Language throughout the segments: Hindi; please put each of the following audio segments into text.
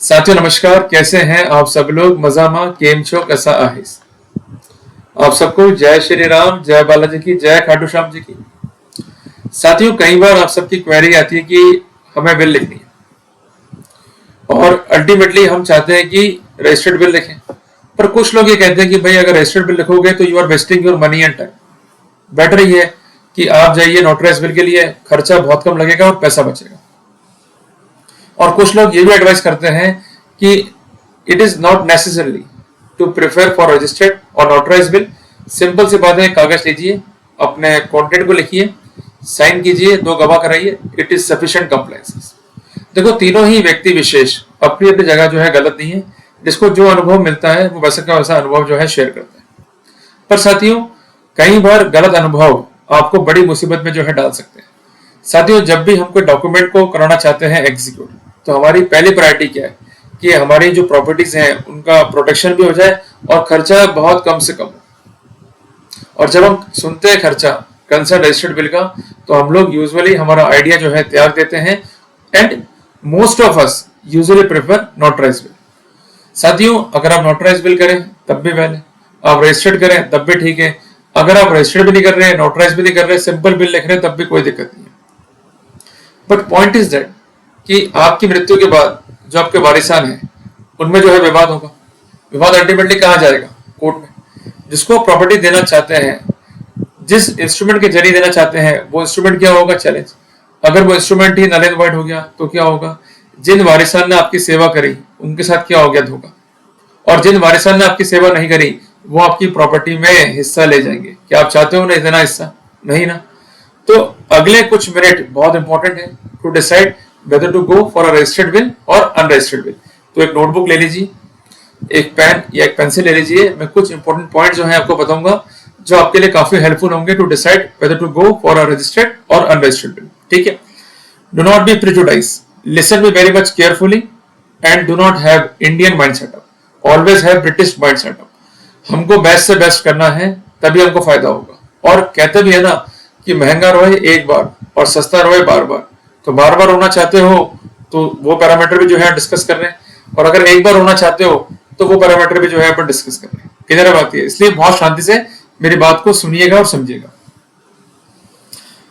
साथियों नमस्कार, कैसे हैं आप सब लोग? मजामा केम छो कैसा आहिस? आप सबको जय श्री राम, जय बालाजी की, जय खाटू श्याम जी की। साथियों कई बार आप सबकी क्वेरी आती है कि हमें बिल लिखनी है और अल्टीमेटली हम चाहते हैं कि रजिस्टर्ड बिल लिखें, पर कुछ लोग ये कहते हैं कि भाई अगर रजिस्टर्ड बिल लिखोगे तो you are wasting your money and time. Better ये है कि आप जाइए नोटराइज बिल के लिए, खर्चा बहुत कम लगेगा और पैसा बचेगा। और कुछ लोग ये भी एडवाइस करते हैं कि it is not necessary to prefer for registered और नोटराइज बिल। सिंपल सी बात है, कागज लीजिए, अपने कॉन्टेंट को लिखिए, साइन कीजिए, 2 गवाह कराइए, इट इज सफिशिएंट कंप्लायंस। देखो तीनों ही व्यक्ति विशेष अपनी अपनी जगह जो है गलत नहीं है, जिसको जो अनुभव मिलता है वो वैसा का वैसा अनुभव जो है शेयर करते हैं। पर साथियों कई बार गलत अनुभव आपको बड़ी मुसीबत में जो है डाल सकते हैं। साथियों जब भी हम कोई डॉक्यूमेंट को कराना चाहते हैं एग्जीक्यूट, तो हमारी पहली प्रायोरिटी क्या है कि हमारी जो प्रॉपर्टीज हैं उनका प्रोटेक्शन भी हो जाए और खर्चा बहुत कम से कम हो। और जब हम सुनते हैं खर्चा कंसर्न रजिस्टर्ड बिल का, तो हम लोग यूजुअली हमारा आइडिया जो है तैयार देते हैं and most of us usually prefer notarize will. साथियों अगर आप नोटराइज बिल करें तब भी वेल है, आप रजिस्टर्ड करें तब भी ठीक है। अगर आप रजिस्टर्ड भी नहीं कर रहे, नोटराइज भी नहीं कर रहे, सिंपल बिल लिख रहे हैं, तब भी कोई दिक्कत नहीं है। बट पॉइंट इज दैट कि आपकी मृत्यु के बाद जो आपके वारिसान हैं उनमें जो है विवाद होगा। विवाद अल्टीमेटली कहाँ जाएगा? कोर्ट में। जिसको प्रॉपर्टी देना चाहते हैं, जिस इंस्ट्रूमेंट के जरिए देना चाहते हैं, वो इंस्ट्रूमेंट क्या होगा? चैलेंज। अगर वो इंस्ट्रूमेंट ही नल एंड वॉइड हो गया तो क्या होगा? जिन वारिसान ने आपकी सेवा करी उनके साथ क्या हो गया? धोखा। और जिन वारिसान ने आपकी सेवा नहीं करी वो आपकी प्रॉपर्टी में हिस्सा ले जाएंगे। क्या आप चाहते हो ना इतना हिस्सा? नहीं ना। तो अगले कुछ मिनट बहुत इंपॉर्टेंट है to decide whether to go for a registered bill or unregistered bill। तो एक नोटबुक ले लीजिए, एक पेन या एक पेंसिल ले लीजिए। मैं कुछ इंपॉर्टेंट पॉइंट जो है आपको बताऊंगा जो आपके लिए काफी हेल्पफुल होंगे to decide whether to go for a registered or unregistered bill। ठीक है। Do not be prejudiced, listen me very much carefully and do not have Indian mind setup, always have British mind setup। हमको बेस्ट से बेस्ट करना है तभी हमको फायदा होगा। और कहते भी है ना कि महंगा रोए एक बार और सस्ता रोए बार बार। तो बार बार होना चाहते हो तो वो पैरामीटर भी जो है डिस्कस कर रहे हैं, और अगर एक बार होना चाहते हो तो वो पैरामीटर भी जो है अपन डिस्कस कर रहे हैं। क्लियर बात है? इसलिए बहुत शांति से मेरी बात को सुनिएगा और समझिएगा।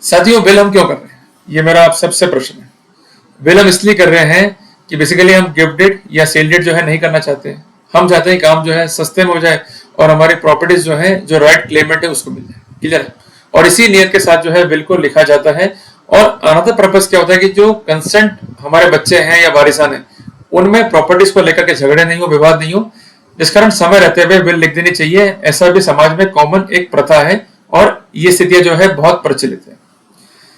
साथियों बिल हम क्यों कर रहे हैं, ये मेरा आप सबसे प्रश्न है। बिल हम इसलिए कर रहे हैं कि बेसिकली हम गिफ्ट डेट या सेल डेट जो है नहीं करना चाहते हैं। हम चाहते हैं काम जो है सस्ते में हो जाए और हमारी प्रॉपर्टीज जो है जो राइट क्लेमेंट है उसको मिल जाए। क्लियर है? और इसी नियत के साथ जो है बिल को लिखा जाता है। और अनदर पर्पस क्या होता है कि जो कंसेंट हमारे बच्चे हैं या वारिसान हैं उनमें प्रॉपर्टीज को लेकर के झगड़े नहीं हो, विवाद नहीं हो, जिस कारण समय रहते हुए बिल लिख देनी चाहिए। ऐसा भी समाज में कॉमन एक प्रथा है और ये स्थितियां जो है बहुत प्रचलित है।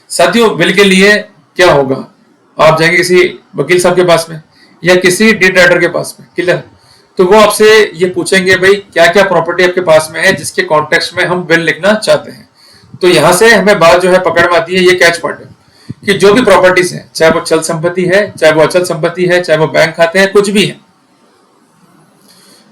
साथियों बिल के लिए क्या होगा? आप जाएंगे किसी वकील साहब के पास में या किसी डीड राइटर के पास में। क्लियर? तो वो आपसे ये पूछेंगे भाई क्या क्या प्रॉपर्टी आपके पास में है जिसके कॉन्टेक्स्ट में हम बिल लिखना चाहते हैं। तो यहां से हमें बात जो है पकड़ में आती है, ये कैच पॉइंट है कि जो भी प्रॉपर्टीज है, चाहे वो चल संपत्ति है, चाहे वो अचल संपत्ति है, चाहे वो बैंक खाते हैं, कुछ भी है,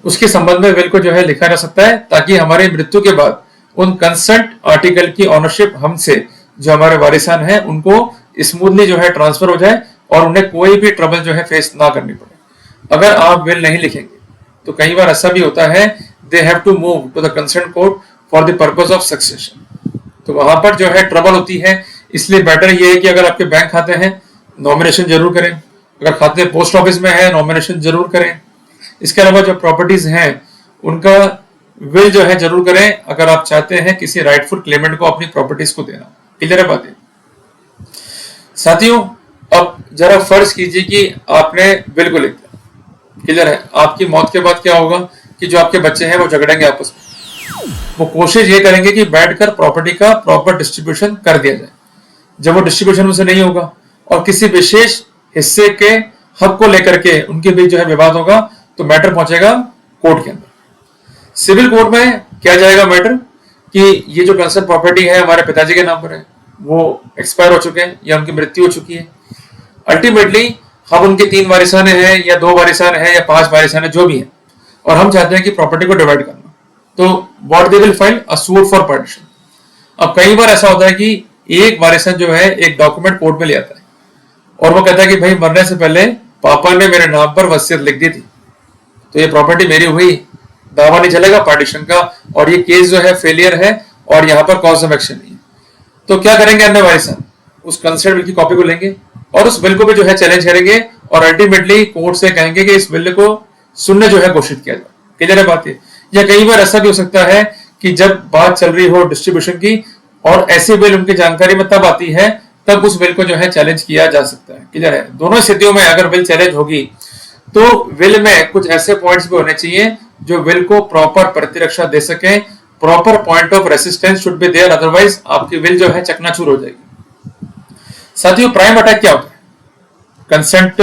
उसके संबंध में बिल को जो है लिखा जा सकता है ताकि हमारी मृत्यु के बाद उन कंसेंट आर्टिकल की ऑनरशिप हमसे जो हमारे वारिसान हैं उनको स्मूथली जो है ट्रांसफर हो जाए और उन्हें कोई भी ट्रबल जो है फेस ना करनी पड़े। अगर आप बिल नहीं लिखेंगे तो कई बार ऐसा भी होता है, they have to move to the concern court for the purpose of succession. तो वहां पर जो है ट्रबल होती है। इसलिए बेटर ये है कि अगर आपके बैंक खाते हैं नॉमिनेशन जरूर करें, अगर खाते पोस्ट ऑफिस में है नॉमिनेशन जरूर करें। इसके अलावा जो प्रॉपर्टीज हैं उनका विल जो है जरूर करें अगर आप चाहते हैं किसी राइटफुल क्लेमेंट को अपनी प्रॉपर्टीज को देना। क्लियर है बात है? साथियों अब जरा फर्ज कीजिए कि आपने बिल को लिख दिया। क्लियर है? आपकी मौत के बाद क्या होगा कि जो आपके बच्चे हैं वो झगड़ेंगे आपस में। वो कोशिश ये करेंगे कि बैठकर प्रॉपर्टी का प्रॉपर डिस्ट्रीब्यूशन कर दिया जाए। जब वो डिस्ट्रीब्यूशन उनसे नहीं होगा और किसी विशेष हिस्से के हक को लेकर के उनके बीच जो है विवाद होगा तो मैटर पहुंचेगा कोर्ट के अंदर। सिविल कोर्ट में क्या जाएगा मैटर कि ये जो कंसर्न प्रॉपर्टी है हमारे पिताजी के नाम पर है, वो एक्सपायर हो चुके हैं या उनकी मृत्यु हो चुकी है। अल्टीमेटली हम उनके 3 वारिसान हैं या 2 वारिसान हैं या 5 वारिसान हैं, जो भी है, और हम चाहते हैं कि प्रॉपर्टी को डिवाइड करना। तो what they will file a suit for partition. अब कई बार ऐसा होता है कि एक वारिसन जो है एक डॉक्यूमेंट कोर्ट में ले आता है और वो कहता है कि भाई मरने से पहले पापा ने मेरे नाम पर वसीयत लिख दी थी, तो ये प्रॉपर्टी मेरी हुई, दावा नहीं चलेगा पार्टीशन का, और ये केस जो है फेलियर है और यहाँ पर कॉज ऑफ एक्शन नहीं है। तो क्या करेंगे अन्य वारिसान, उस कंसर्न बिल की कॉपी को लेंगे और उस बिल को भी जो है चैलेंज करेंगे और अल्टीमेटली कोर्ट से कहेंगे कि इस बिल को सुनने जो है घोषित किया जाए। क्लियर है बात ये? या कई बार ऐसा भी हो सकता है कि जब बात चल रही हो डिस्ट्रीब्यूशन की और ऐसी बिल उनकी जानकारी में तब आती है, तब उस बिल को जो है चैलेंज किया जा सकता है। क्लियर है? दोनों स्थितियों में अगर बिल चैलेंज होगी तो बिल में कुछ ऐसे पॉइंट्स भी होने चाहिए जो बिल को प्रॉपर प्रतिरक्षा दे सके, proper point of resistance should be there, otherwise आपकी बिल जो है चकनाचूर हो जाएगी। साथियों, प्राइम अटैक क्या होता है? कंसेंट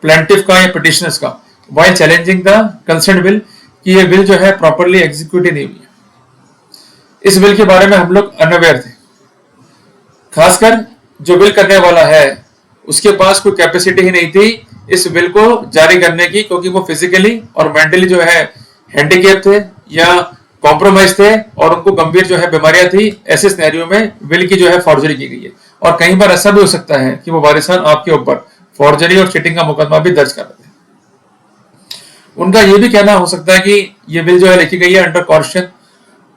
प्लेंटिफ का या पिटिशनर्स का while challenging the consent bill, कि ये बिल जो है प्रॉपरली एग्जीक्यूट ही नहीं हुई है। इस बिल के बारे में हम लोग अनअवेयर थे, खासकर जो बिल करने वाला है उसके पास कोई कैपेसिटी ही नहीं थी इस बिल को जारी करने की, क्योंकि वो फिजिकली और मेंटली जो है हैंडीकैप थे या कॉम्प्रोमाइज थे और उनको गंभीर जो है बीमारियां थी। ऐसे सिनेरियो में बिल की जो है फॉर्जरी की गई है, और कई बार ऐसा भी हो सकता है कि वो वारिसान आपके ऊपर फॉर्जरी और चीटिंग का मुकदमा भी दर्ज कर रहे थे। उनका ये भी कहना हो सकता है कि ये बिल जो है लिखी गई है under coercion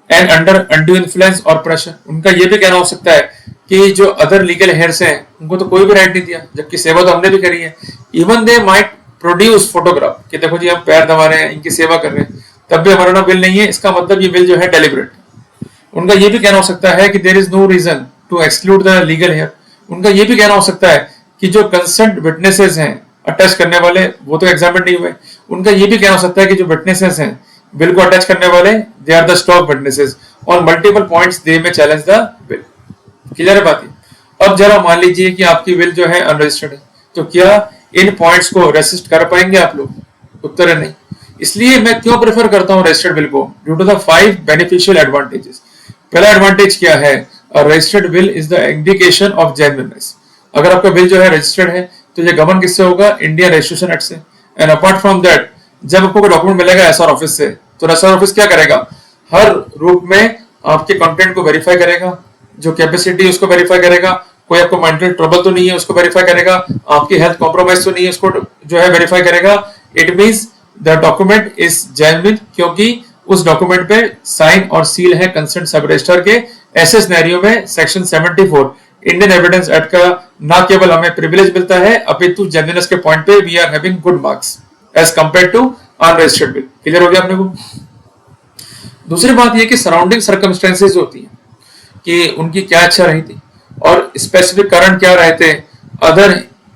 and under undue influence और प्रेशर। उनका ये भी कहना हो सकता है कि जो अदर लीगल हेयर्स हैं उनको तो कोई भी राइट नहीं दिया, जबकि सेवा तो हमने भी करी है। Even they might produce photograph कि देखो जी हम पैर दबा रहे हैं, इनकी सेवा कर रहे हैं, तब भी हमारा ना बिल नहीं है, इसका मतलब ये बिल जो है डेलिबरेट है। उनका ये भी कहना हो सकता है कि there is no reason to exclude the legal heir. उनका ये भी कहना हो सकता है कि जो कंसेंट विटनेसेस हैं अटैच करने वाले वो तो एग्जामिन नहीं हुए। उनका ये भी कहना हो सकता है कि जो विटनेसेस हैं बिल को अटैच करने वाले they are the stock witnesses, on multiple points they में चैलेंज द बिल। क्लियर है बात? अब जरा मान लीजिए कि आपकी बिल जो है अनरजिस्टर्ड है, तो क्या इन पॉइंट्स को रेसिस्ट कर पाएंगे आप लोग? उत्तर है नहीं। इसलिए मैं क्यों प्रेफर करता हूं रजिस्टर्ड बिल को? Due to the 5 beneficial advantages. पहला एडवांटेज क्या है? Registered will is the indication of genuineness. अगर आपका बिल जो है रजिस्टर्ड है तो ये गवर्न किससे होगा? इंडियन रजिस्ट्रेशन एक्ट से। एंड अपार्ट फ्रॉम दैट, जब आपको कोई डॉक्यूमेंट मिलेगा एसआर ऑफिस से, तो एसआर ऑफिस क्या करेगा? हर रूप में आपके कंटेंट को वेरीफाई करेगा, जो कैपेसिटी उसको वेरीफाई करेगा, कोई आपको मेंटल ट्रबल तो नहीं है उसको वेरीफाई करेगा, आपकी हेल्थ कॉम्प्रोमाइज तो नहीं है उसको जो है वेरीफाई करेगा। It means the document is genuine, क्योंकि उस डॉक्यूमेंट पे साइन और सील है कंसर्न सब रजिस्ट्रार के। ऐसे सिनेरियो में सेक्शन 74 इंडियन एविडेंस एक्ट का ना केवल हमें प्रिविलेज मिलता है, अपितु जेन्युइननेस के पॉइंट पे we are having good marks as compare to unregistered will. Clear हो गया अपने को? दूसरी बात यह कि सराउंडिंग सर्कमस्टेंसेस होती है कि उनकी क्या अच्छा रही थी और स्पेसिफिक कारण क्या रहे थे अदर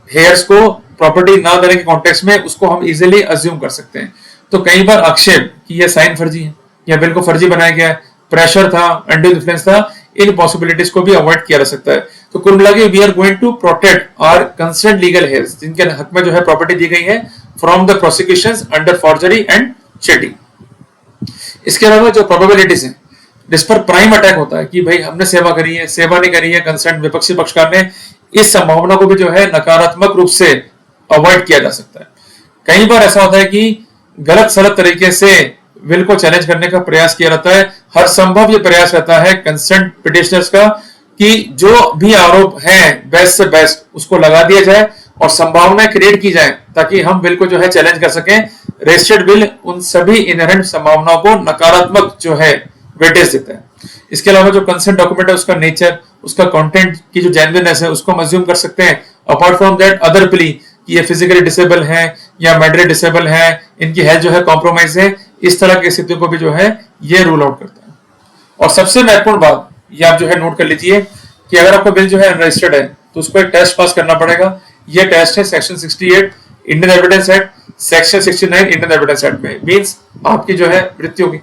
हेयर्स को प्रॉपर्टी ना देने के कॉन्टेक्स्ट में, उसको हम इजीली अज्यूम कर सकते हैं। तो कई बार आक्षेप कि यह साइन फर्जी है या बिल को फर्जी बनाया गया है, प्रेशर था, अनड्यू इन्फ्लुएंस था, इन पॉसिबिलिटीज को भी अवॉइड किया जा सकता है। तो कुल मिला के we are going to protect our concerned legal heirs, जिनके हक में जो है प्रॉपर्टी दी गई है, from the prosecutions under forgery and cheating. इसके अलावा जो प्रोबेबिलिटीज हैं जिस पर प्राइम अटैक होता है कि भाई हमने सेवा करी है, सेवा नहीं करी है, कंसर्न विपक्षी पक्षकार ने, इस संभावना को भी जो है नकारात्मक रूप से अवॉइड किया जा सकता है। कई बार ऐसा होता है कि गलत सलत तरीके से बिल को चैलेंज करने का प्रयास किया जाता है। हर संभव ये प्रयास रहता है कंसर्न पिटिशनर्स का कि जो भी आरोप है बेस्ट से बेस्ट उसको लगा दिया जाए और संभावनाएं क्रिएट की जाए ताकि हम बिल को जो है चैलेंज कर सकें। रजिस्टर्ड बिल उन सभी इनहेरेंट संभावनाओं को नकारात्मक जो है वेटेज देता है। इसके अलावा जो कंसेंट डॉक्यूमेंट है उसका नेचर, उसका कंटेंट की जो जेन्युइननेस है उसको हम अज्यूम कर सकते हैं। Apart from that other plea कि ये फिजिकली डिसेबल है या मेंटली डिसेबल है, इनकी हेल्थ जो है कॉम्प्रोमाइज है, इस तरह की स्थितियों को भी जो है ये रूल आउट करता है। और सबसे महत्वपूर्ण बात ये आप जो है नोट कर लीजिए कि अगर आपका बिल जो है अनरजिस्टर्ड है तो उसको एक टेस्ट पास करना पड़ेगा। ये टेस्ट है section 68 Indian evidence act, section 69 Indian evidence act में। मींस आपकी जो है मृत्यु होगी।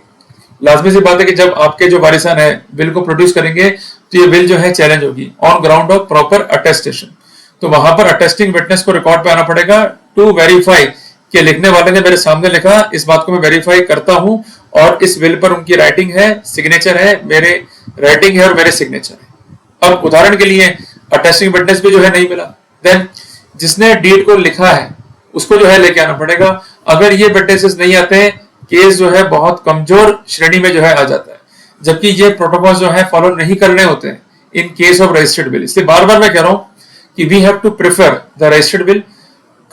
लाजमी सी बात है कि जब आपके जो वारिसान है बिल को प्रोड्यूस करेंगे तो ये बिल जो है चैलेंज होगी on ground of proper attestation. तो वहां पर अटेस्टिंग विटनेस को रिकॉर्ड पे आना पड़ेगा टू वेरीफाई कि लिखने वाले ने मेरे सामने लिखा, इस बात को मैं वेरीफाई करता हूं और इस बिल पर उनकी राइटिंग है, सिग्नेचर है, मेरे राइटिंग है और मेरे सिग्नेचर है। अब उदाहरण के लिए अटेस्टिंग विटनेस भी जो है नहीं मिला, देन जिसने डीड को लिखा है उसको जो है लेके आना पड़ेगा। अगर ये विटनेसेस नहीं आते हैं केस जो है बहुत कमजोर श्रेणी में जो है आ जाता है, जबकि ये प्रोटोकॉल जो है फॉलो नहीं करने होते हैं in case of registered will. इसलिए बार बार मैं कह रहा हूं कि we have to prefer the registered will,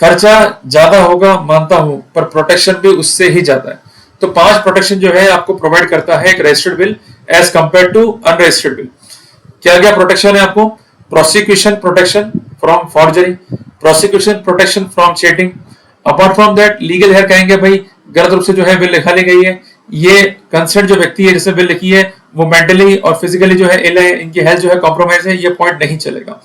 खर्चा ज्यादा होगा मानता हूं, पर प्रोटेक्शन भी उससे ही ज्यादा है। तो 5 प्रोटेक्शन जो है आपको प्रोवाइड करता है एक registered will as compare to unregistered will. क्या क्या प्रोटेक्शन है आपको? Prosecution protection from forgery, prosecution protection from cheating. Apart from that legal heir कहेंगे भाई गलत रूप से जो है बिल लिखा ली गई है, ये कंसर्न जो व्यक्ति है जिसने बिल लिखी है वो मेंटली और फिजिकली जो है इल है, इनकी हेल्थ जो है कॉम्प्रोमाइज है, ये पॉइंट नहीं चलेगा।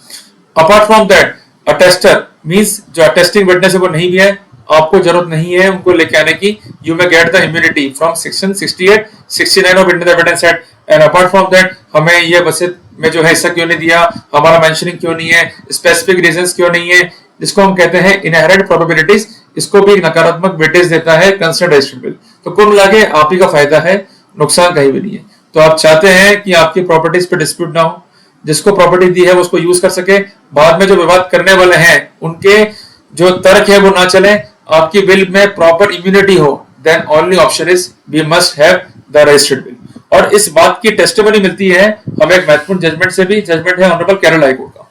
अपार्ट फ्रॉम दैट अटेस्टर मींस जो अटेस्टिंग विटनेस है वो नहीं भी है, आपको जरूरत नहीं है उनको लेके आने की। You may get the immunity from section 68 69 of Indian evidence act. And apart from that हमें ये वसीयत में जो है हिस्सा क्यों नहीं दिया, हमारा मेंशनिंग क्यों नहीं है, स्पेसिफिक रीजंस क्यों नहीं है, जिसको हम कहते हैं इनहेरेंट प्रोबेबिलिटीज, इसको भी नकारात्मक वेटेज देता है कंसर्न रजिस्टर्ड बिल। तो कुल मिला के आप ही का फायदा है, नुकसान कहीं भी नहीं है। तो आप चाहते हैं कि आपकी प्रॉपर्टीज पे डिस्प्यूट ना हो, जिसको प्रॉपर्टी दी है वो उसको यूज कर सके, बाद में जो विवाद करने वाले हैं उनके जो तर्क है वो ना चले, आपकी बिल में प्रॉपर इम्यूनिटी हो, then only option is we must have the registered will. और इस बात की टेस्टिमनी मिलती है हमें एक महत्वपूर्ण जजमेंट से भी, जजमेंट है ऑनरेबल केरल हाई कोर्ट का,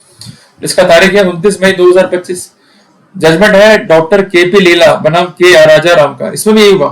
इसका तारीख है 29 मई 2025। जजमेंट है डॉक्टर केपी लीला बनाम के राजा राम का। इसमें भी यही हुआ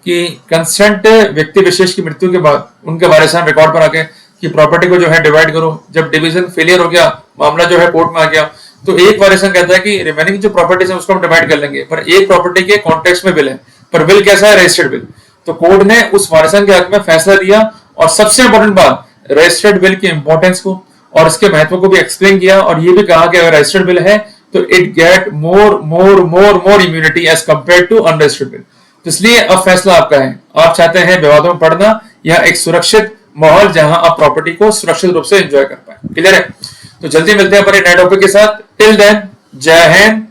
कि कंसेंट व्यक्ति विशेष की मृत्यु के बाद उनके वारिसान रिकॉर्ड पर आके कि प्रॉपर्टी को जो है डिवाइड करो। जब डिवीजन फेलियर हो गया, मामला जो है कोर्ट में आ गया, तो एक वारिसन कहता है कि रिमेनिंग जो प्रॉपर्टीज है उसको हम डिवाइड कर लेंगे, पर एक प्रॉपर्टी के कॉन्टेक्स्ट में बिल है, पर बिल कैसा है? Registered bill. तो कोर्ट ने उस वारिसन के हक में फैसला दिया और सबसे इंपॉर्टेंट बात, रजिस्टर्ड बिल की इंपॉर्टेंस को और इसके महत्व को भी एक्सप्लेन किया, और ये भी कहा कि अगर रजिस्टर्ड बिल है तो it get more immunity as compare to unregistered will. तो इसलिए अब फैसला आपका है, आप चाहते हैं विवादों में पड़ना या एक सुरक्षित माहौल जहां आप प्रॉपर्टी को सुरक्षित रूप से एंजॉय कर पाए। क्लियर है? तो जल्दी मिलते हैं अपने नए टॉपिक के साथ। टिल देन जय हिंद,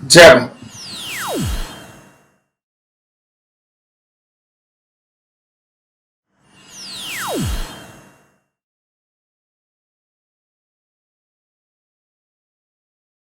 जय भारत।